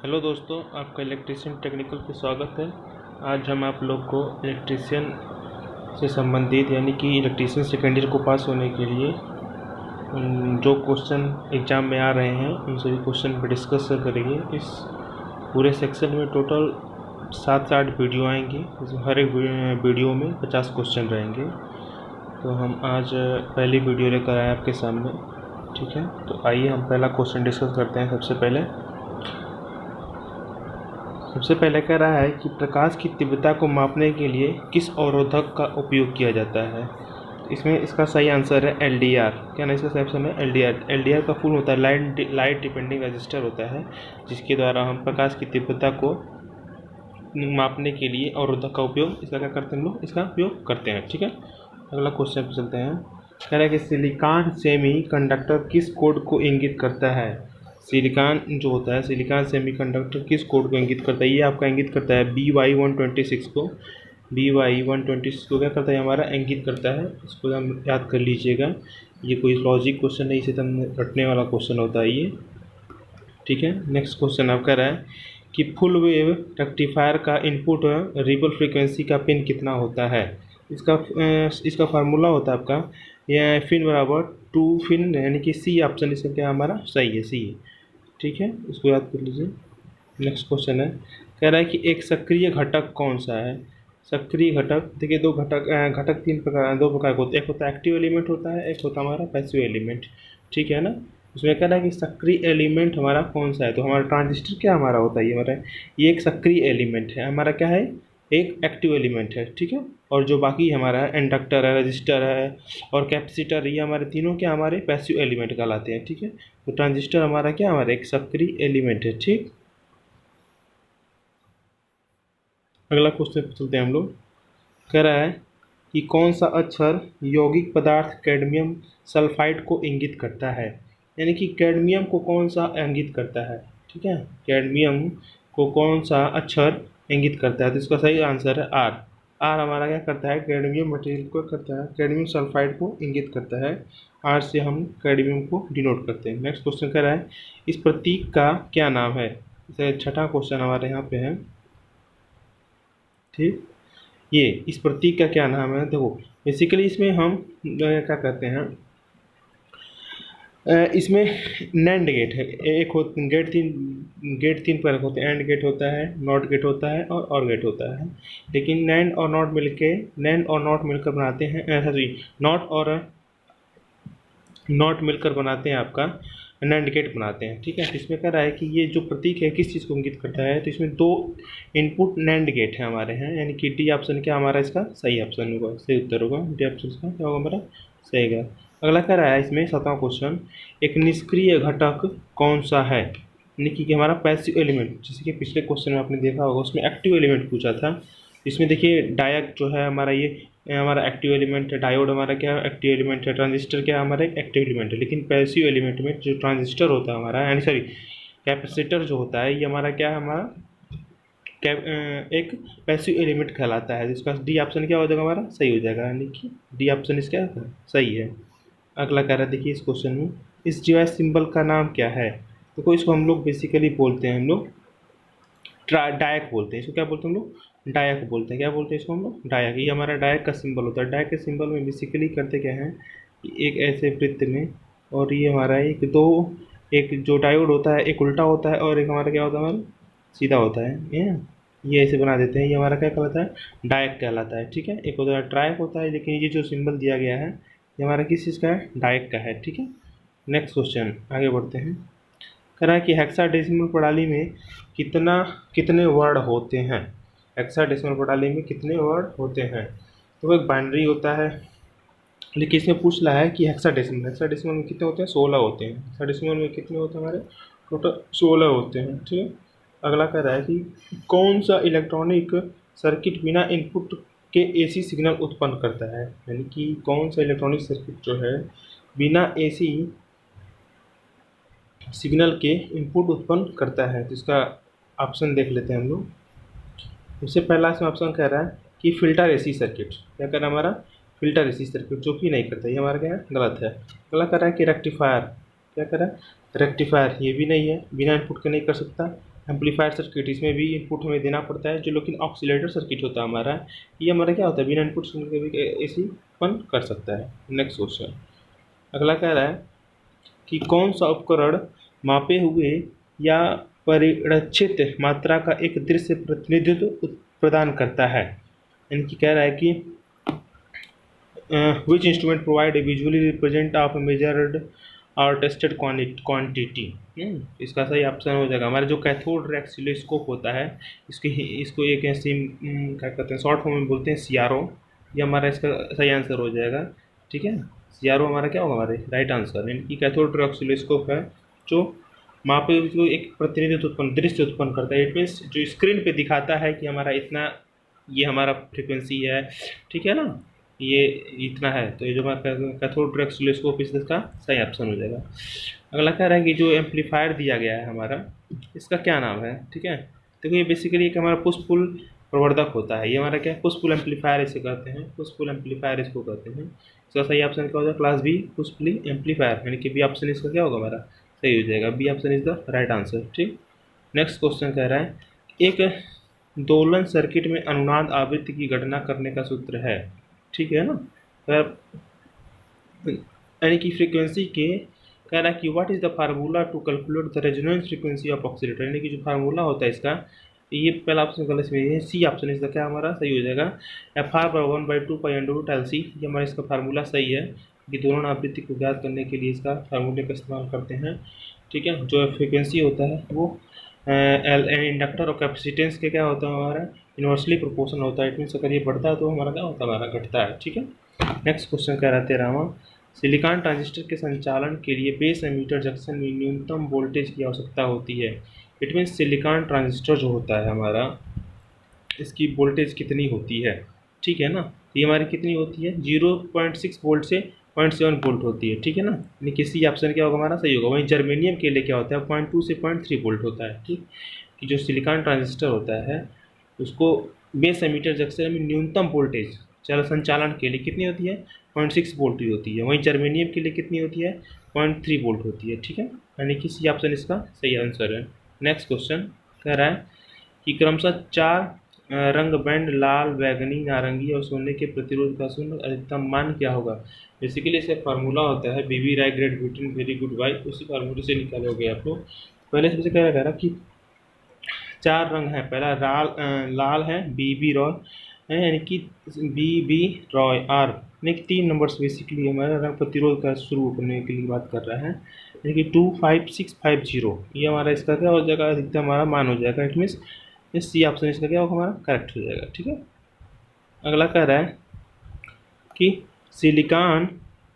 Hello दोस्तों, आपका electrician technical पे स्वागत है। आज हम आप लोग को इलेक्ट्रीशियन से संबंधित यानी कि इलेक्ट्रीशियन सेकेंड ईयर को पास होने के लिए जो क्वेश्चन एग्ज़ाम में आ रहे हैं उन सभी क्वेश्चन पर डिस्कस करेंगे। इस पूरे सेक्शन में टोटल 7 से 8 वीडियो आएंगी। हर एक वीडियो में 50 क्वेश्चन रहेंगे। तो हम आज पहली वीडियो लेकर आए आपके सामने, ठीक है। तो आइए हम पहला क्वेश्चन डिस्कस करते हैं। सबसे पहले कह रहा है कि प्रकाश की तीव्रता को मापने के लिए किस अवरोधक का उपयोग किया जाता है। इसमें इसका सही आंसर है LDR। क्या ना, इसका सही ऑप्शन है LDR। LDR का फुल होता है लाइट डिपेंडिंग रजिस्टर होता है, जिसके द्वारा हम प्रकाश की तीव्रता को मापने के लिए अवरोधक का उपयोग इसका क्या करते हैं हम लोग, इसका उपयोग करते हैं, ठीक है। अगला क्वेश्चन पे चलते हैं। कह रहा है कि सिलिकॉन सेमी कंडक्टर किस कोड को इंगित करता है। सिलिकॉन जो होता है, सिलिकॉन सेमीकंडक्टर किस कोड को इंगित करता है। ये आपका इंगित करता है BY126 को। BY126 को क्या करता है, हमारा इंगित करता है। इसको हम याद कर लीजिएगा। ये कोई लॉजिक क्वेश्चन नहीं, इसे रटने वाला क्वेश्चन होता है ये, ठीक है। नेक्स्ट क्वेश्चन आप कह रहा है कि फुल वेव रेक्टिफायर का इनपुट रिपल फ्रीक्वेंसी का पिन कितना होता है। इसका फार्मूला होता है आपका यह फिन बराबर 2 फिन, यानी कि सी ऑप्शन इसका क्या हमारा सही है, सी है, ठीक है। इसको याद कर लीजिए। नेक्स्ट क्वेश्चन है, कह रहा है कि एक सक्रिय घटक कौन सा है। सक्रिय घटक, देखिए दो घटक दो प्रकार के होते हैं। एक होता है एक्टिव एलिमेंट होता है, एक होता है हमारा पैसिव एलिमेंट, ठीक है ना। उसमें कह रहा है कि सक्रिय एलिमेंट हमारा कौन सा है। तो हमारा ट्रांजिस्टर क्या हमारा होता है, ये एक सक्रिय एलिमेंट है। हमारा क्या है, एक एक्टिव एलिमेंट है, ठीक है। और जो बाकी हमारा है इंडक्टर है, रजिस्टर है और कैपेसिटर, ये हमारे तीनों क्या हमारे पैसिव एलिमेंट कहलाते हैं, ठीक है। तो ट्रांजिस्टर हमारा क्या, हमारा एक सक्रिय एलिमेंट है, ठीक। अगला क्वेश्चन पे चलते हैं हम लोग। कह रहा है कि कौन सा अक्षर यौगिक पदार्थ कैडमियम सल्फाइड को इंगित करता है। यानी कि कैडमियम को कौन सा इंगित करता है, ठीक है। कैडमियम को कौन सा अक्षर इंगित करता है। तो इसका सही आंसर है R। R हमारा क्या करता है, कैडमियम मटेरियल को करता है, कैडमियम सल्फाइड को इंगित करता है। R से हम कैडमियम को डिनोट करते हैं। नेक्स्ट क्वेश्चन कह रहा है इस प्रतीक का क्या नाम है। इसे छठा क्वेश्चन हमारे यहाँ पे है, ठीक। ये इस प्रतीक का क्या नाम है। देखो बेसिकली इसमें हम क्या कहते हैं, इसमें नैंड गेट है। एक हो गेट तीन प्रकार होते हैं। एंड गेट होता है, नॉट गेट होता है और गेट होता है। लेकिन नैंड और नॉट मिलकर बनाते हैं, सॉरी नॉट मिलकर बनाते हैं आपका नैंड गेट बनाते हैं, ठीक है। तो इसमें कह रहा है कि ये जो प्रतीक है किस चीज़ को इंगित करता है। तो इसमें 2 इनपुट नैंड गेट है हमारे हैं, यानी कि डी ऑप्शन क्या हमारा इसका सही ऑप्शन होगा, सही उत्तर होगा। डी ऑप्शन इसका क्या होगा हमारा सही होगा। अगला कह रहा है इसमें 7वां क्वेश्चन, एक निष्क्रिय घटक कौन सा है। यानी कि हमारा पैसिव एलिमेंट, जैसे कि पिछले क्वेश्चन में आपने देखा होगा उसमें एक्टिव एलिमेंट पूछा था। इसमें देखिए डायक जो है हमारा, ये हमारा एक्टिव एलिमेंट है। डायोड हमारा क्या है, एक्टिव एलिमेंट है। ट्रांजिस्टर क्या हमारा एक एक्टिव एलिमेंट है। लेकिन पैसिव एलिमेंट में जो ट्रांजिस्टर होता है हमारा, यानी सॉरी कैपेसिटर जो होता है, ये हमारा क्या है, हमारा एक पैसिव एलिमेंट कहलाता है। जिसका डी ऑप्शन क्या हो जाएगा हमारा सही हो जाएगा, यानी कि डी ऑप्शन इसका सही है। अगला कह रहा है देखिए इस क्वेश्चन में, इस डिवाइस सिंबल का नाम क्या है। तो इसको हम लोग बेसिकली बोलते हैं, हम लोग डायक बोलते हैं। इसको क्या बोलते हैं हम लोग, डायक बोलते हैं। क्या बोलते हैं इसको हम लोग, डायक। ये हमारा डायक का सिंबल होता है। डायक के सिंबल में बेसिकली करते क्या है कि एक ऐसे वृत्त में, और ये हमारा एक जो डायोड होता है एक उल्टा होता है और एक हमारा क्या होता है, हमारा सीधा होता है। ये ऐसे बना देते हैं। ये हमारा क्या कहलाता है, डायक कहलाता है, ठीक है। एक होता है ट्रायक होता है, लेकिन ये जो सिंबल दिया गया है ये हमारा किस चीज़ का है, डायक का है, ठीक है। नेक्स्ट क्वेश्चन आगे बढ़ते हैं। कह रहा है कि हेक्साडेसिमल प्रणाली में कितने वर्ण होते हैं। हेक्साडेसिमल प्रणाली में कितने वर्ण होते हैं। तो वो एक बाइनरी होता है, लेकिन इसमें पूछ रहा है कि हेक्साडेसिमल में कितने होते हैं, 16 होते हैं। हेक्साडेसिमल में कितने होते हैं हमारे, टोटल 16 होते हैं, ठीक है। अगला कह रहा है कि कौन सा इलेक्ट्रॉनिक सर्किट बिना इनपुट के AC सिग्नल उत्पन्न करता है। यानी कि कौन सा इलेक्ट्रॉनिक सर्किट जो है बिना AC सिग्नल के इनपुट उत्पन्न करता है। तो इसका ऑप्शन देख लेते हैं हम लोग। सबसे पहला इसमें ऑप्शन कह रहा है कि फिल्टर एसी सर्किट। क्या कह रहा है हमारा, फिल्टर एसी सर्किट, जो कि नहीं करता। ये हमारा क्या है, गलत है। अगला कह रहा है कि रेक्टिफायर। क्या कह रहा है, रेक्टिफायर, ये भी नहीं है, बिना इनपुट के नहीं कर सकता। एम्पलीफायर सर्किट, इसमें भी इनपुट हमें देना पड़ता है, जो लेकिन ऑक्सीलेटर सर्किट होता है हमारा, ये हमारा क्या होता है, बिना इनपुट के भी एसी उत्पन्न कर सकता है। नेक्स्ट क्वेश्चन अगला कह रहा है कि कौन सा उपकरण मापे हुए या परिरक्षित मात्रा का एक दृश्य प्रतिनिधित्व प्रदान करता है, यानी कि कह रहा है कि which instrument provide a visually represent of a measured और टेस्टेड क्वांटिटी। इसका सही ऑप्शन हो जाएगा हमारा जो कैथोड रे एक्सीलोस्कोप होता है, इसको एक ऐसी क्या कहते हैं, शॉर्ट फॉर्म में बोलते हैं CRO। ये हमारा इसका सही आंसर हो जाएगा। ठीक है, CRO हमारा क्या होगा, हमारे राइट आंसर, यानी कि कैथोड रे एक्सीलोस्कोप है जो मापे जो एक प्रतिनिधित्व उत्पन्न दृश्य उत्पन्न करता है। इट मीन्स जो स्क्रीन पे दिखाता है कि हमारा इतना, ये हमारा फ्रिक्वेंसी है, ठीक है ना, ये इतना है, तो ये जो हमारा कैथोड रे एक्सीलोस्कोप इसका सही ऑप्शन हो जाएगा। अगला कह रहा है कि जो एम्पलीफायर दिया गया है हमारा, इसका क्या नाम है। ठीक है, देखो ये बेसिकली एक हमारा पुश पुल प्रवर्धक होता है, ये हमारा क्या पुश पुल एम्पलीफायर इसे कहते हैं, पुश पुल एम्पलीफायर इसको कहते हैं। इसका सही ऑप्शन क्या हो जाएगा, class B push pull amplifier, यानी कि बी ऑप्शन इसका क्या होगा, हमारा सही हो जाएगा, B option is the right answer. ठीक, नेक्स्ट क्वेश्चन कह रहा है एक दोलन सर्किट में अनुनाद आवृत्ति की गणना करने का सूत्र है। ठीक है ना, यानी कि फ्रीक्वेंसी के कह रहा है कि what is the formula to calculate the resonance frequency of oscillator, यानी कि जो फार्मूला होता है इसका, ये पहला ऑप्शन गलत में है, सी ऑप्शन इसका क्या हमारा सही हो जाएगा, FR/1/2π√L C, ये हमारा इसका फार्मूला सही है कि दोनों आवृत्ति को ज्ञात करने के लिए इसका फार्मूले का इस्तेमाल करते हैं। ठीक है, जो फ्रीक्वेंसी होता है वो इंडक्टर और कैपेसिटेंस के क्या होता है, हमारा इन्वर्सली प्रोपोर्शनल होता है। इट मीन्स अगर ये बढ़ता है तो हमारा क्या होता है, हमारा घटता है। ठीक है, नेक्स्ट क्वेश्चन कह रहा है 13वां, सिलिकॉन ट्रांजिस्टर के संचालन के लिए बेस एमीटर जंक्शन में न्यूनतम वोल्टेज की आवश्यकता होती है। इट मीन्स सिलिकॉन ट्रांजिस्टर जो होता है हमारा, इसकी वोल्टेज कितनी होती है। ठीक है ना, ये हमारी कितनी होती है, 0.6 वोल्ट से 0.7 वोल्ट होती है। ठीक है ना, यानी किसी ऑप्शन क्या होगा, हमारा सही होगा। वहीं जर्मेनियम के लिए क्या होता है, 0.2 से 0.3 वोल्ट होता है। ठीक, कि जो सिलिकॉन ट्रांजिस्टर होता है उसको बेस एमीटर जंक्शन में न्यूनतम वोल्टेज चल संचालन के लिए कितनी होती है, 0.6 वोल्ट की होती है। वहीं जर्मेनियम के लिए कितनी होती है, 0.3 वोल्ट होती है। ठीक है, यानी कि सी ऑप्शन इसका सही आंसर है। नेक्स्ट क्वेश्चन कह रहा है कि क्रमशः 4 रंग बैंड लाल, बैगनी, नारंगी और सोने के प्रतिरोध का शून्य अधिकतम मान क्या होगा। बेसिकली इसका फार्मूला होता है BB राय grade butane very good why, उसी फार्मूले से निकालोगे आप लोग। पहले सबसे कह रहा कि 4 रंग है, पहला लाल है, BB रॉय है, यानी कि BB रॉय आर, यानी कि 3 नंबर्स बेसिकली हमारा रंग प्रतिरोध का शुरू करने के लिए बात कर रहा है, यानी कि 25650, ये हमारा इसका क्या हो जाएगा, अधिकतम हमारा मान हो जाएगा। इट मीन्स इस सी ऑप्शन इसका क्या होगा, हमारा करेक्ट हो जाएगा। ठीक है, अगला कह रहा है कि सिलिकॉन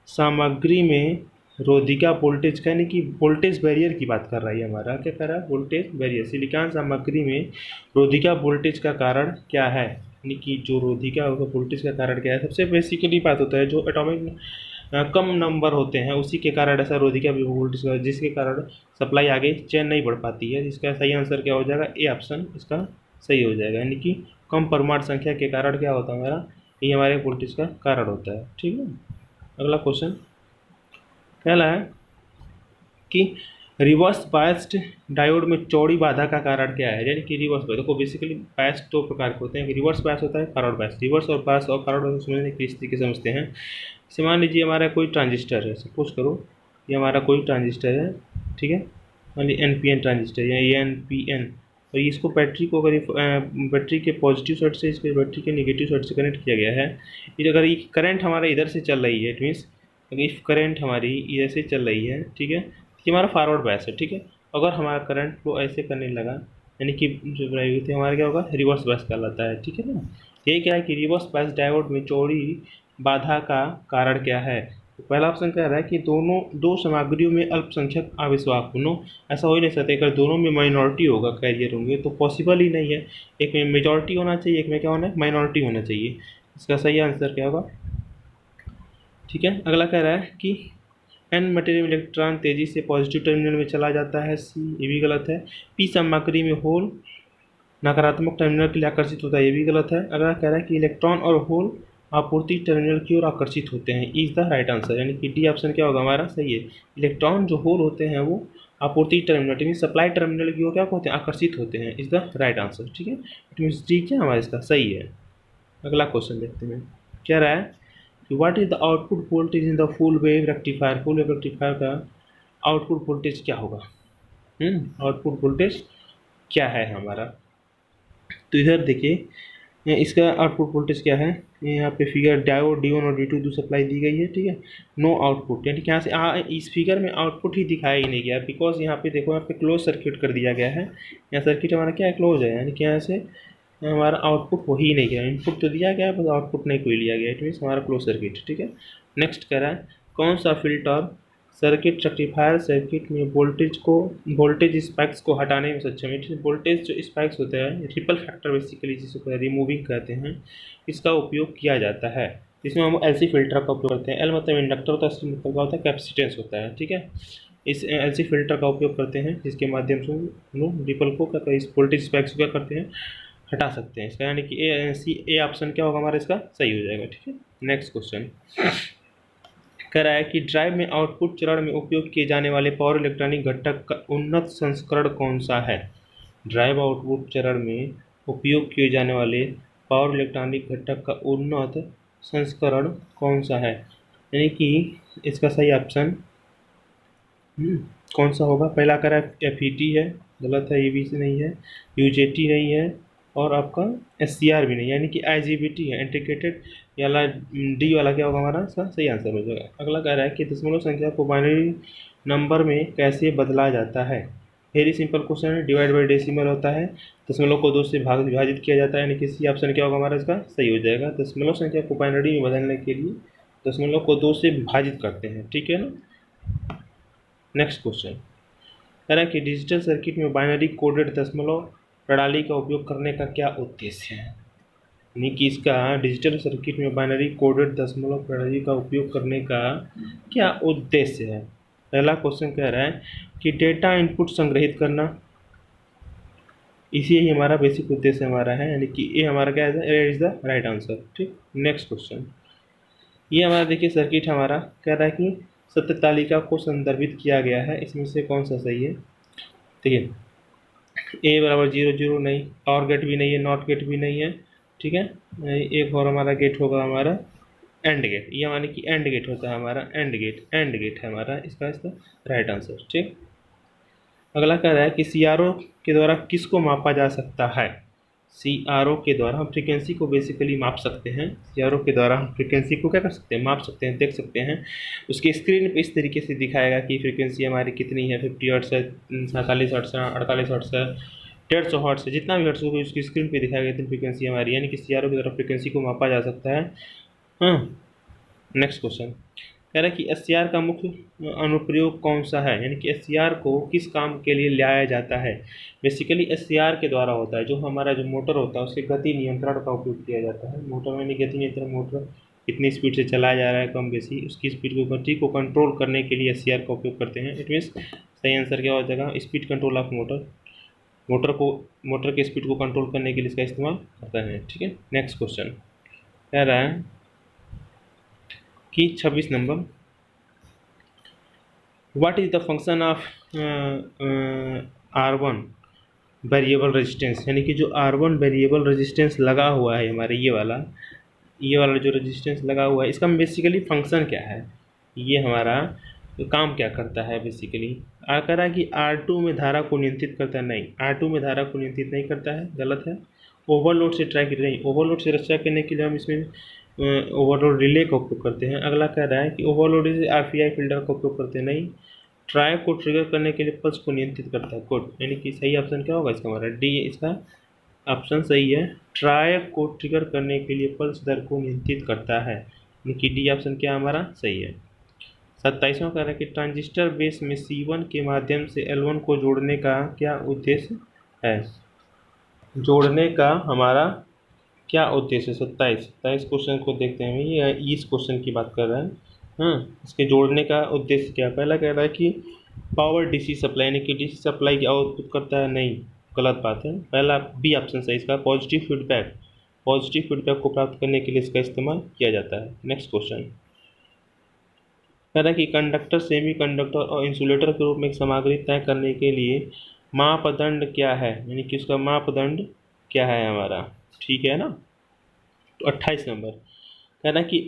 सामग्री में रोधिका वोल्टेज का, यानी कि वोल्टेज बैरियर की बात कर रहा है हमारा, क्या कर रहा है, वोल्टेज बैरियर। सिलिकॉन सामग्री में रोधिका वोल्टेज का कारण क्या है, यानी कि जो रोधिका होगा वोल्टेज का कारण क्या है। सबसे बेसिकली बात होता है जो एटॉमिक कम नंबर होते हैं उसी के कारण ऐसा रोधिका वोल्टेज का, जिसके कारण सप्लाई आगे चेन नहीं बढ़ पाती है। इसका सही आंसर क्या हो जाएगा, ए ऑप्शन इसका सही हो जाएगा, यानी कि कम परमाणु संख्या के कारण क्या होता है हमारा, ये हमारे वोल्टेज का कारण होता है। ठीक है, अगला क्वेश्चन पहला है कि रिवर्स बायस्ड डायोड में चौड़ी बाधा का कारण क्या है, यानी कि रिवर्स बायस, देखो बेसिकली बायस 2 प्रकार के होते हैं, कि रिवर्स बायस होता है, फॉरवर्ड बायस। रिवर्स और बायस और फॉरवर्ड बायस समझने की इस तरीके समझते हैं। जैसे मान लीजिए हमारा कोई ट्रांजिस्टर है, सपोज करो ये हमारा कोई ट्रांजिस्टर है, ठीक है, मान लीजिए NPN ट्रांजिस्टर या NPN, और इसको बैटरी को अगर बैटरी के पॉजिटिव साइड से इसके बैटरी के नेगेटिव साइड से कनेक्ट किया गया है, ये अगर ये करंट हमारा इधर से चल रही है, इट मीन्स इफ करंट हमारी इधर से चल रही है, ठीक है, ये हमारा फॉरवर्ड बायस है। ठीक है, अगर हमारा करंट फ्लो ऐसे करने लगा, यानी कि जो प्रयोगित हमारा क्या होगा, रिवर्स बायस कहलाता है। ठीक है ना, ये क्या है कि रिवर्स बायस डायोड में चौड़ी बाधा का कारण क्या है। तो पहला ऑप्शन कह रहा है कि दो सामग्रियों में अल्पसंख्यक आविष्वाक होना, ऐसा हो ही नहीं सकता। अगर दोनों में माइनॉरिटी होगा कैरियर होंगे तो पॉसिबल ही नहीं है, एक में मेजॉरिटी होना चाहिए, एक में क्या होना है, माइनॉरिटी होना चाहिए। इसका सही आंसर क्या होगा। ठीक है, अगला कह रहा है कि N मटेरियल इलेक्ट्रॉन तेजी से पॉजिटिव टर्मिनल में चला जाता है, C, ये भी गलत है। P सामग्री में होल नकारात्मक टर्मिनल के लिए आकर्षित होता है, ये भी गलत है। अगला कह रहा है कि इलेक्ट्रॉन और होल आपूर्ति टर्मिनल की ओर आकर्षित होते हैं, इज द राइट आंसर। यानी कि डी ऑप्शन क्या होगा हमारा, सही है। इलेक्ट्रॉन जो होल होते हैं वो आपूर्ति टर्मिनल मीन सप्लाई टर्मिनल की ओर क्या होते हैं, आकर्षित होते हैं, इज द राइट आंसर। ठीक है, इट मीन्स डी क्या हमारा इसका सही है। अगला क्वेश्चन देखते हैं क्या रहा है कि what is the output voltage in the full wave rectifier. Full wave rectifier का आउटपुट वोल्टेज क्या होगा, आउटपुट वोल्टेज क्या है हमारा। तो इधर देखिए इसका आउटपुट वोल्टेज क्या है, यहाँ पे फिगर डायोड D1 और D2 दो सप्लाई दी गई है। ठीक है, नो आउटपुट, यानी कि यहाँ से इस फिगर में आउटपुट ही दिखाया ही नहीं गया, बिकॉज यहाँ पे देखो यहाँ पे क्लोज सर्किट कर दिया गया है। यहाँ सर्किट हमारा क्या है, क्लोज है, यानी कि यहाँ से हमारा आउटपुट हो ही नहीं गया। इनपुट तो दिया गया है बस आउटपुट नहीं कोई लिया गया, इट मीन्स हमारा क्लोज सर्किट। ठीक है, नेक्स्ट कह रहा है कौन सा फिल्टर सर्किट रेक्टिफायर सर्किट में वोल्टेज स्पाइक्स को हटाने में सक्षम है। वोल्टेज जो स्पाइक्स होते हैं, रिपल फैक्टर बेसिकली जिसको रिमूविंग कहते हैं, इसका उपयोग किया जाता है। इसमें हम एलसी फिल्टर का उपयोग करते हैं। एल मतलब इंडक्टर होता है, सी मतलब क्या होता है, कैपेसिटेंस होता है। ठीक है, इस एलसी फिल्टर का उपयोग करते हैं जिसके माध्यम से हम लोग रिपल को क्या इस वोल्टेज स्पाइक्स को क्या करते हैं, हटा सकते हैं इसका। यानी कि ए ऑप्शन क्या होगा हमारा इसका सही हो जाएगा। ठीक है, नेक्स्ट क्वेश्चन कह रहा है कि ड्राइव में आउटपुट चरण में उपयोग किए जाने वाले पावर इलेक्ट्रॉनिक घटक का उन्नत संस्करण कौन सा है। ड्राइव आउटपुट चरण में उपयोग किए जाने वाले पावर इलेक्ट्रॉनिक घटक का उन्नत संस्करण कौन सा है। यानी कि इसका सही ऑप्शन कौन सा होगा। पहला कह रहा है FET है, गलत है, ये भी नहीं है, UJT नहीं है, और आपका SCR भी नहीं, यानी कि IGBT है, इंटीग्रेटेड वाला डी वाला क्या होगा हमारा इसका सही आंसर हो जाएगा। अगला कह रहा है कि दशमलव संख्या को बाइनरी नंबर में कैसे बदला जाता है। वेरी सिंपल क्वेश्चन है, डिवाइड बाई डेसिमल होता है, दशमलव को 2 से विभाजित किया जाता है, यानी कि सी ऑप्शन क्या होगा हमारा इसका सही हो जाएगा। दशमलव संख्या को बाइनरी में बदलने के लिए दशमलव को 2 से विभाजित करते हैं। ठीक है ना, नेक्स्ट क्वेश्चन कह रहा है कि डिजिटल सर्किट में बाइनरी कोडेड दशमलव प्रणाली का उपयोग करने का क्या उद्देश्य है। यानी कि इसका डिजिटल सर्किट में बाइनरी कोडेड दशमलव प्रणाली का उपयोग करने का क्या उद्देश्य है। पहला क्वेश्चन कह रहा है कि डेटा इनपुट संग्रहित करना, इसी ही हमारा बेसिक उद्देश्य हमारा है, यानी कि ये हमारा क्या है, इज द राइट आंसर। ठीक, नेक्स्ट क्वेश्चन ये हमारा देखिए सर्किट हमारा कह रहा है कि सत्य तालिका को संदर्भित किया गया है, इसमें से कौन सा सही है। देखिए A बराबर 0 0 नहीं, और गेट भी नहीं है, नॉट गेट भी नहीं है। ठीक है, एक और हमारा गेट होगा हमारा एंड गेट, ये माने कि एंड गेट होता है हमारा, एंड गेट है हमारा इसका राइट आंसर। ठीक, अगला कह रहा है कि CRO के द्वारा किसको मापा जा सकता है। CRO के द्वारा हम फ्रीक्वेंसी को बेसिकली माप सकते हैं। CRO के द्वारा हम फ्रीक्वेंसी को क्या कर सकते हैं, माप सकते हैं, देख सकते हैं। उसके स्क्रीन पे इस तरीके से दिखाएगा कि फ्रीक्वेंसी हमारी कितनी है, 50 हर्ट्ज है, 47 हर्ट्ज है, 48 हर्ट्ज है, 150 हर्ट्ज है, जितना भी हर्ट्ज होगा उसकी स्क्रीन पे दिखाएगा इतनी फ्रीक्वेंसी हमारी, यानी कि CRO के द्वारा फ्रीक्वेंसी को मापा जा सकता है। हाँ, नेक्स्ट क्वेश्चन कह रहा है कि SCR का मुख्य अनुप्रयोग कौन सा है, यानी कि SCR को किस काम के लिए लाया जाता है। बेसिकली SCR के द्वारा होता है, जो हमारा जो मोटर होता है उसके गति नियंत्रण का उपयोग किया जाता है। मोटर में गति नियंत्रण, मोटर कितनी स्पीड से चलाया जा रहा है कम बेसी, उसकी स्पीड को गति को कंट्रोल करने के लिए SCR का उपयोग करते हैं। इट मीन्स सही आंसर क्या हो जाएगा, स्पीड कंट्रोल ऑफ मोटर के स्पीड को कंट्रोल करने के लिए इसका इस्तेमाल करता है। ठीक है, नेक्स्ट क्वेश्चन कह रहा है कि 26 number, what is the function of R1 variable resistance. यानी कि जो R1 वेरिएबल रेजिस्टेंस लगा हुआ है हमारे ये वाला जो रेजिस्टेंस लगा हुआ है, इसका बेसिकली फंक्शन क्या है, ये हमारा काम क्या करता है। बेसिकली कह रहा है कि R2 में धारा को नियंत्रित करता है, नहीं, R2 में धारा को नियंत्रित नहीं करता है, गलत है। ओवरलोड से ट्रैक नहीं, ओवरलोड से रक्षा करने के लिए हम इसमें ओवरलोड रिले का उपयोग करते हैं। अगला कह रहा है कि ओवरलोड से RPI फिल्टर का उपयोग करते हैं, नहीं। ट्राई को ट्रिगर करने के लिए पल्स को नियंत्रित करता है, गुड, यानी कि सही ऑप्शन क्या होगा इसका हमारा डी, इसका ऑप्शन सही है। ट्राई को ट्रिगर करने के लिए पल्स दर को नियंत्रित करता है, यानी कि डी ऑप्शन क्या हमारा सही है। 27वां कह रहा है कि ट्रांजिस्टर बेस में C1 के माध्यम से L1 को जोड़ने का क्या उद्देश्य है। जोड़ने का हमारा क्या उद्देश्य है। 27 क्वेश्चन को देखते हैं, ये इस क्वेश्चन की बात कर रहा है। हाँ, इसके जोड़ने का उद्देश्य क्या। पहला कह रहा है कि पावर DC सप्लाई, यानी कि DC सप्लाई की आउटपुट करता है, नहीं, गलत बात है। पहला बी ऑप्शन सही इसका, पॉजिटिव फीडबैक पॉजिटिव फीडबैक को प्राप्त करने के लिए इसका इस्तेमाल किया जाता है। नेक्स्ट क्वेश्चन कह रहा है कि कंडक्टर, सेमीकंडक्टर और इंसुलेटर के रूप में एक सामग्री तय करने के लिए मापदंड क्या है, यानी कि उसका मापदंड क्या है हमारा, ठीक है ना। तो 28 नंबर कह रहा है कि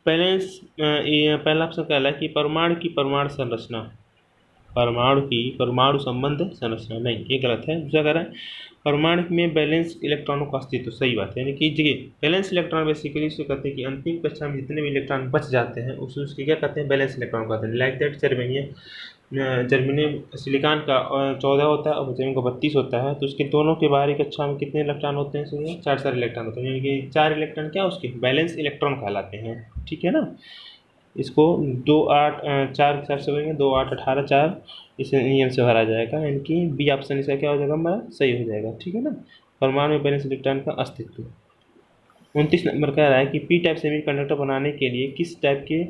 बैलेंस, ये पहला ऑप्शन कह रहा है कि परमाणु की परमाणु संरचना, परमाणु की परमाणु संबंध संरचना, नहीं ये गलत है। दूसरा कह रहा है परमाणु में बैलेंस इलेक्ट्रॉनों का अस्तित्व, सही बात है। यानी कि देखिए बैलेंस इलेक्ट्रॉन बेसिकली इसको कहते हैं कि अंतिम कक्षा में जितने भी इलेक्ट्रॉन बच जाते हैं उसके क्या कहते हैं, बैलेंस इलेक्ट्रॉन कहते हैं। लाइक दैट जर्मेनियम सिलिकॉन का 14 होता है और जर्मेनियम का 32 होता है, तो उसके दोनों के बाहरी कक्षा में कितने इलेक्ट्रॉन होते हैं, सुनिए 4 इलेक्ट्रॉन होते हैं, यानी कि 4 इलेक्ट्रॉन क्या उसके बैलेंस इलेक्ट्रॉन कहलाते हैं, ठीक है ना। इसको 2 8 4 के हिसाब से होंगे, 2 8 18 4 इस नियम से भरा जाएगा, यानी कि बी ऑप्शन इसका क्या हो जाएगा हमारा, सही हो जाएगा, ठीक है ना। परमाणु में बैलेंस इलेक्ट्रॉन का अस्तित्व। 29 नंबर कह रहा है कि पी टाइप सेमीकंडक्टर बनाने के लिए किस टाइप के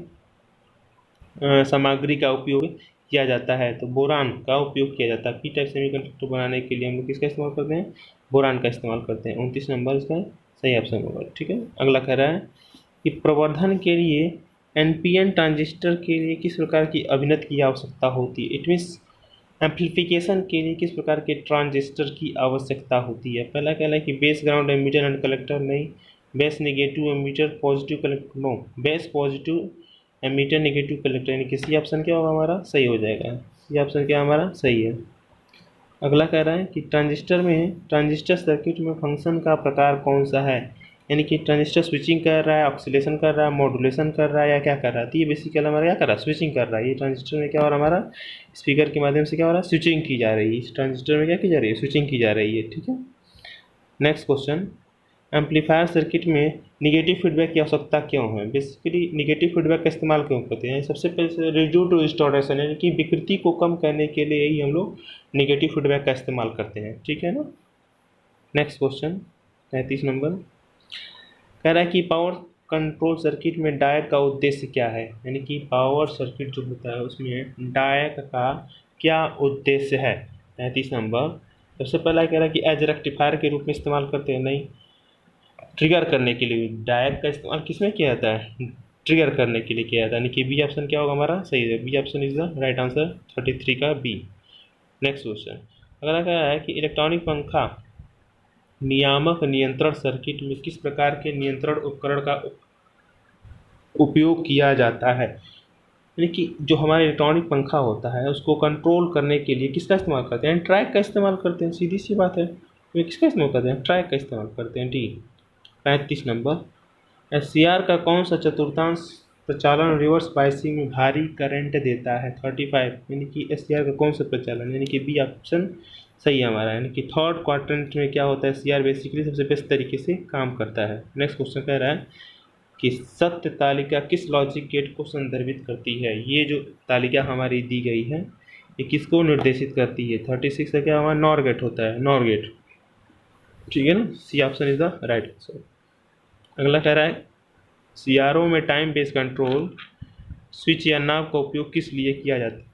सामग्री का उपयोग किया जाता है, तो बोरान का उपयोग किया जाता है। पी टाइप सेमीकंडक्टर बनाने के लिए हम लोग किसका इस्तेमाल करते हैं, बोरान का इस्तेमाल करते हैं। 29 नंबर इसका सही ऑप्शन होगा, ठीक है। अगला कह रहा है कि प्रवर्धन के लिए एनपीएन ट्रांजिस्टर के लिए किस प्रकार की अभिनत की आवश्यकता होती है, इट मीन्स एम्पलीफिकेशन के लिए किस प्रकार के ट्रांजिस्टर की आवश्यकता होती है। पहला कहना है कि base ground emitter and collector, नहीं। Base negative emitter positive collector, no. Base positive emitter negative collector, यानी कि सी ऑप्शन क्या होगा हमारा, सही हो जाएगा। सी ऑप्शन क्या हमारा सही है। अगला कह रहा है कि ट्रांजिस्टर में, ट्रांजिस्टर सर्किट में फंक्शन का प्रकार कौन सा है, यानी कि ट्रांजिस्टर स्विचिंग कर रहा है, ऑक्सीलेशन कर रहा है, मॉड्यूलेशन कर रहा है, या क्या कर रहा है। तो ये बेसिकली हमारा क्या कर रहा है, स्विचिंग कर रहा है। ये ट्रांजिस्टर में क्या हो रहा है हमारा, स्पीकर के माध्यम से क्या हो रहा है, स्विचिंग की जा रही है। इस ट्रांजिस्टर में क्या की जा रही है, स्विचिंग की जा रही है, ठीक है। नेक्स्ट क्वेश्चन, एम्पलीफायर सर्किट में निगेटिव फीडबैक की आवश्यकता क्यों है। बेसिकली निगेटिव फीडबैक का इस्तेमाल क्यों करते हैं, सबसे पहले रिड्यूस टू डिस्टॉर्शन, यानी कि विकृति को कम करने के लिए ही हम लोग निगेटिव फीडबैक का इस्तेमाल करते हैं, ठीक है ना। नेक्स्ट क्वेश्चन 33 नंबर कह रहा है कि पावर कंट्रोल सर्किट में डायक का उद्देश्य क्या है, यानी कि पावर सर्किट जो होता है उसमें डायक का क्या उद्देश्य है। 33 नंबर सबसे पहला कह रहा है कि एज रेक्टिफायर के रूप में इस्तेमाल करते हैं, नहीं। ट्रिगर करने के लिए डायक का इस्तेमाल किसमें किया जाता है, ट्रिगर करने के लिए किया जाता है, यानी कि बी ऑप्शन क्या होगा हमारा, सही है। B option is the right answer 33 का बी। नेक्स्ट क्वेश्चन अगला क्या है कि इलेक्ट्रॉनिक पंखा नियामक नियंत्रण सर्किट में किस प्रकार के नियंत्रण उपकरण का उपयोग किया जाता है, यानी कि जो हमारा इलेक्ट्रॉनिक पंखा होता है उसको कंट्रोल करने के लिए किसका इस्तेमाल करते हैं, ट्रैक का इस्तेमाल करते हैं, सीधी सी बात है। वे किसका इस्तेमाल करते हैं, ट्रैक का इस्तेमाल करते हैं, डी। 35 नंबर एससीआर का कौन सा चतुर्थांश प्रचालन रिवर्स बायसिंग में भारी करंट देता है, 35, यानी कि एससीआर का कौन सा प्रचालन, यानी कि बी ऑप्शन सही है हमारा, यानी कि थर्ड क्वाड्रेंट में क्या होता है, एससीआर बेसिकली सबसे बेस्ट तरीके से काम करता है। नेक्स्ट क्वेश्चन कह रहा है कि सत्य तालिका किस लॉजिक गेट को संदर्भित करती है, ये जो तालिका हमारी दी गई है ये किसको निर्देशित करती है। 36 का क्या हमारा नॉर गेट होता है, नॉर गेट, ठीक है ना। C option is the right answer. अगला कह रहा है सीआरओ में टाइम बेस्ड कंट्रोल स्विच या नाव का उपयोग किस लिए किया जाता है,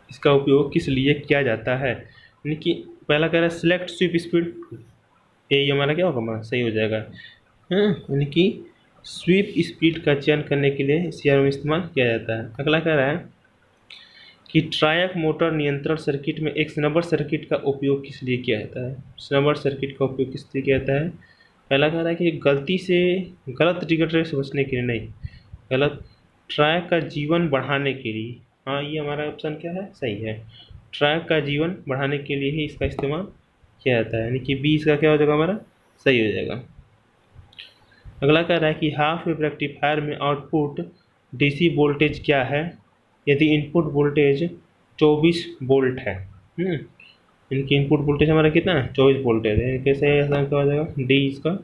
इसका उपयोग किस लिए किया जाता है, यानी कि पहला कह रहा है सिलेक्ट स्वीप स्पीड, ये हमारा क्या होगा हमारा सही हो जाएगा, यानी कि स्वीप स्पीड का चयन करने के लिए सीआरओ में इस्तेमाल किया जाता है। अगला कह रहा है कि ट्रायक मोटर नियंत्रण सर्किट में एक स्नबर सर्किट का उपयोग किस लिए किया जाता है, स्नबर सर्किट का उपयोग किस लिए किया जाता है। पहला कह रहा है कि गलती से गलत ट्रिगर से बचने के लिए, नहीं, गलत ट्रैक का जीवन बढ़ाने के लिए, हाँ ये हमारा ऑप्शन क्या है, सही है। ट्रैक का जीवन बढ़ाने के लिए ही इसका इस्तेमाल किया जाता है, यानी कि बी इसका क्या हो जाएगा हमारा सही हो जाएगा। अगला कह रहा है कि हाफ वेव रेक्टिफायर में आउटपुट डीसी वोल्टेज क्या है, यदि इनपुट वोल्टेज 24 वोल्ट है, इनकी इनपुट वोल्टेज हमारा कितना है 24 वोल्टेज है, कैसे आसान क्या हो जाएगा, डी इसका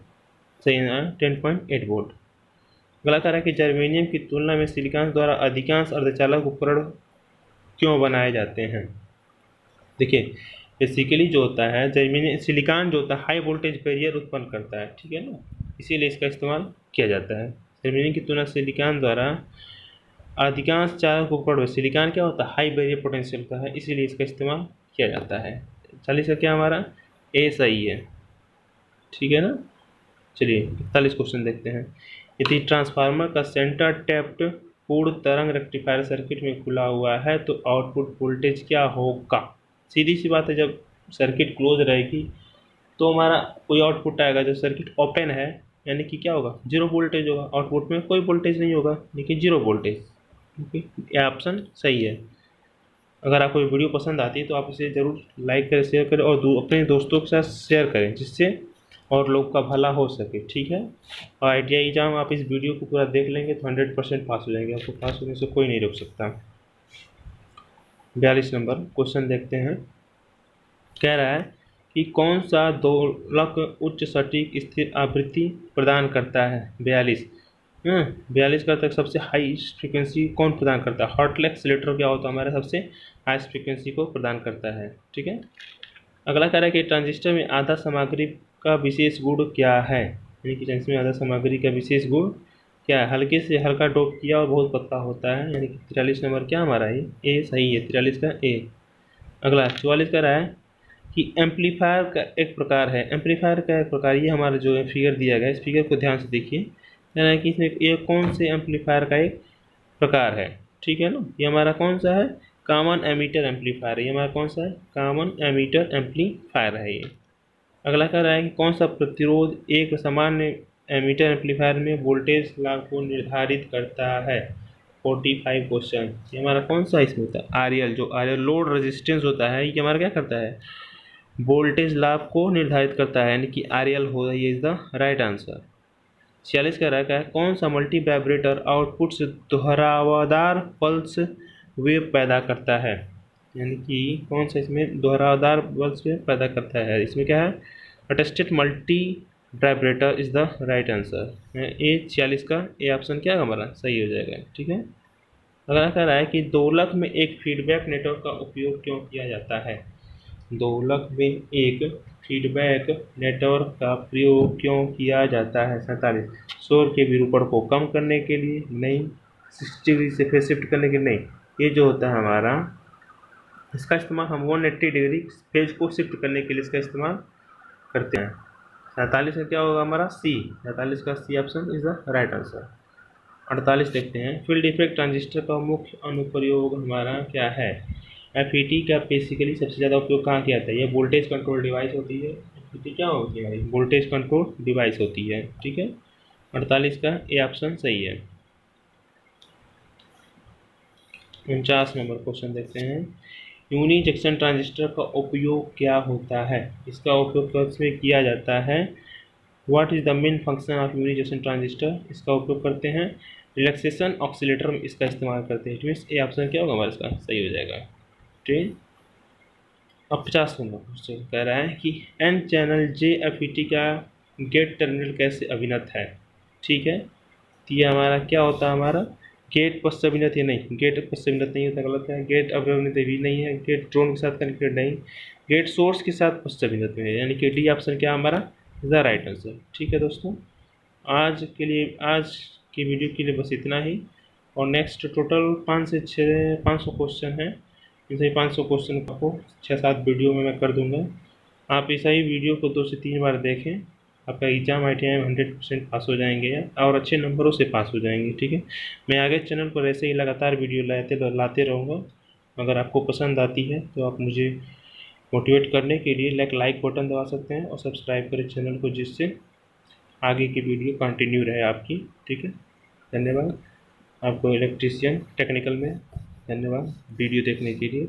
सही है 10.8 वोल्ट। अगला कह रहा है कि जर्मेनियम की तुलना में सिलिकॉन द्वारा अधिकांश अर्धचालक उपकरण क्यों बनाए जाते हैं। देखिए बेसिकली जो होता है जर्मेनियम सिलिकॉन जो होता है हाई वोल्टेज बैरियर उत्पन्न करता है, ठीक है ना, इसीलिए इसका इस्तेमाल किया जाता है। जर्मेनियम की तुलना सिलिकॉन द्वारा अधिकांश चालक उपकरण, सिलिकॉन क्या होता है हाई बैरियर पोटेंशियल का है, इसीलिए इसका इस्तेमाल किया जाता है। 40 का क्या हमारा ए सही है। ठीक है ना। चलिए 41 क्वेश्चन देखते हैं। यदि ट्रांसफार्मर का सेंटर टैप्ड पूर्ण तरंग रेक्टिफायर सर्किट में खुला हुआ है तो आउटपुट वोल्टेज क्या होगा। सीधी सी बात है, जब सर्किट क्लोज रहेगी तो हमारा कोई आउटपुट आएगा। जब सर्किट ओपन है यानी कि क्या होगा, जीरो वोल्टेज होगा, आउटपुट में कोई वोल्टेज नहीं होगा, यानी जीरो वोल्टेज। ओके, यह ऑप्शन सही है। अगर आपको वीडियो पसंद आती है तो आप इसे ज़रूर लाइक करें, शेयर करें और अपने दोस्तों के साथ शेयर करें, जिससे और लोग का भला हो सके। ठीक है, और आईटीआई एग्जाम आप इस वीडियो को पूरा देख लेंगे तो 100% पास हो जाएंगे। आपको पास होने से कोई नहीं रोक सकता। 42 नंबर क्वेश्चन देखते हैं। कह रहा है कि कौन सा दोलक उच्च सटीक स्थिर आवृत्ति प्रदान करता है। 42 का तक सबसे हाई फ्रीक्वेंसी कौन प्रदान करता है। हॉटलेक सिलेक्टर क्या होता है हमारे सबसे हाई फ्रीक्वेंसी को प्रदान करता है। ठीक है, अगला कह रहा है कि ट्रांजिस्टर में आधा सामग्री का विशेष गुण क्या है। यानी कि ट्रांजिस्टर में आधा सामग्री का विशेष गुण क्या है। हल्के से हल्का डोप किया और बहुत पतला होता है। यानी कि 43 नंबर क्या हमारा है, ए सही है, 43 का ए। अगला 44 कह रहा है कि एम्पलीफायर का एक प्रकार है। एम्पलीफायर का एक प्रकार, ये हमारा जो है फिगर दिया गया है, इस फिगर को ध्यान से देखिए। कह रहा है कि इसमें ये कौन से एम्पलीफायर का एक प्रकार है। ठीक है ना, ये हमारा कौन सा है, कॉमन एमीटर एम्पलीफायर है। ये हमारा कौन सा है, कॉमन एमीटर एम्पलीफायर है ये। अगला कह रहा है कि कौन सा प्रतिरोध एक सामान्य एमीटर एम्पलीफायर में वोल्टेज लाभ को निर्धारित करता है। 45 क्वेश्चन। ये हमारा कौन सा इसमें होता है, आरएल। जो आरएल लोड रेजिस्टेंस होता है ये हमारा क्या करता है, वोल्टेज लाभ को निर्धारित करता है। यानी कि आरएल हो, ये इज द राइट आंसर। 46 कह रहा है कौन सा मल्टी वाइब्रेटर आउटपुट से दोहरावदार पल्स वेव पैदा करता है। यानी कि कौन सा इसमें दोहरावदार पल्स वेव पैदा करता है। इसमें क्या है, attested multivibrator is the right answer. A 46 का ए ऑप्शन क्या हमारा सही हो जाएगा। ठीक है, अगला कह रहा है कि दोलक में एक फीडबैक नेटवर्क का उपयोग क्यों किया जाता है। दोलक में एक फीडबैक नेटवर्क का प्रयोग क्यों किया जाता है। 47 शोर के विरूपण को कम करने के लिए नहीं, 60 डिग्री से फेज शिफ्ट करने के लिए नहीं, ये जो होता है हमारा, इसका इस्तेमाल हम 180 डिग्री फेज को शिफ्ट करने के लिए इसका इस्तेमाल करते हैं। 47 का क्या होगा हमारा सी, 47 का C option is the right answer. 48 देखते हैं। फील्ड इफेक्ट ट्रांजिस्टर का मुख्य अनुप्रयोग हमारा क्या है। एफईटी का बेसिकली सबसे ज़्यादा उपयोग कहाँ किया जाता है। ये वोल्टेज कंट्रोल डिवाइस होती है। एफईटी क्या होती है भाई, वोल्टेज कंट्रोल डिवाइस होती है। ठीक है, 48 का ए ऑप्शन सही है। 49 नंबर क्वेश्चन देखते हैं। यूनी जंक्शन ट्रांजिस्टर का उपयोग क्या होता है। इसका उपयोग किसमें किया जाता है। What is the main function of unijunction transistor. इसका उपयोग करते हैं रिलैक्सेशन ऑक्सीलेटर में इसका इस्तेमाल करते हैं। मीन्स ए ऑप्शन क्या होगा हमारा इसका सही हो जाएगा। ठीक, अब 50 नंबर क्वेश्चन कह रहा है कि N channel J F E T का गेट टर्मिनल कैसे अभिनत है। ठीक है, तो ये हमारा क्या होता है, हमारा गेट पश्च अभिनत ही नहीं, गेट पश्च अभिनत नहीं होता, गलत है। गेट अभिनत भी नहीं है, गेट ड्रोन के साथ कनेक्टेड नहीं, गेट सोर्स के साथ पश्च अभिनत में है। यानी कि डी ऑप्शन क्या हमारा द राइट आंसर। ठीक है दोस्तों, आज के लिए, आज की वीडियो के लिए बस इतना ही। और नेक्स्ट टोटल 5 से 6 500 क्वेश्चन है। इसे 500 क्वेश्चन को 6-7 वीडियो में मैं कर दूंगा। आप ऐसा ही वीडियो को 2 से 3 बार देखें, आपका एग्ज़ाम आईटीआई में 100% पास हो जाएंगे और अच्छे नंबरों से पास हो जाएंगे। ठीक है, मैं आगे चैनल पर ऐसे ही लगातार वीडियो लाते रहूँगा। अगर आपको पसंद आती है तो आप मुझे मोटिवेट करने के लिए लाइक बटन दबा सकते हैं और सब्सक्राइब करें चैनल को, जिससे आगे की वीडियो कंटिन्यू रहे आपकी। ठीक है, धन्यवाद आपको इलेक्ट्रीशियन टेक्निकल में, धन्यवाद वीडियो देखने के लिए।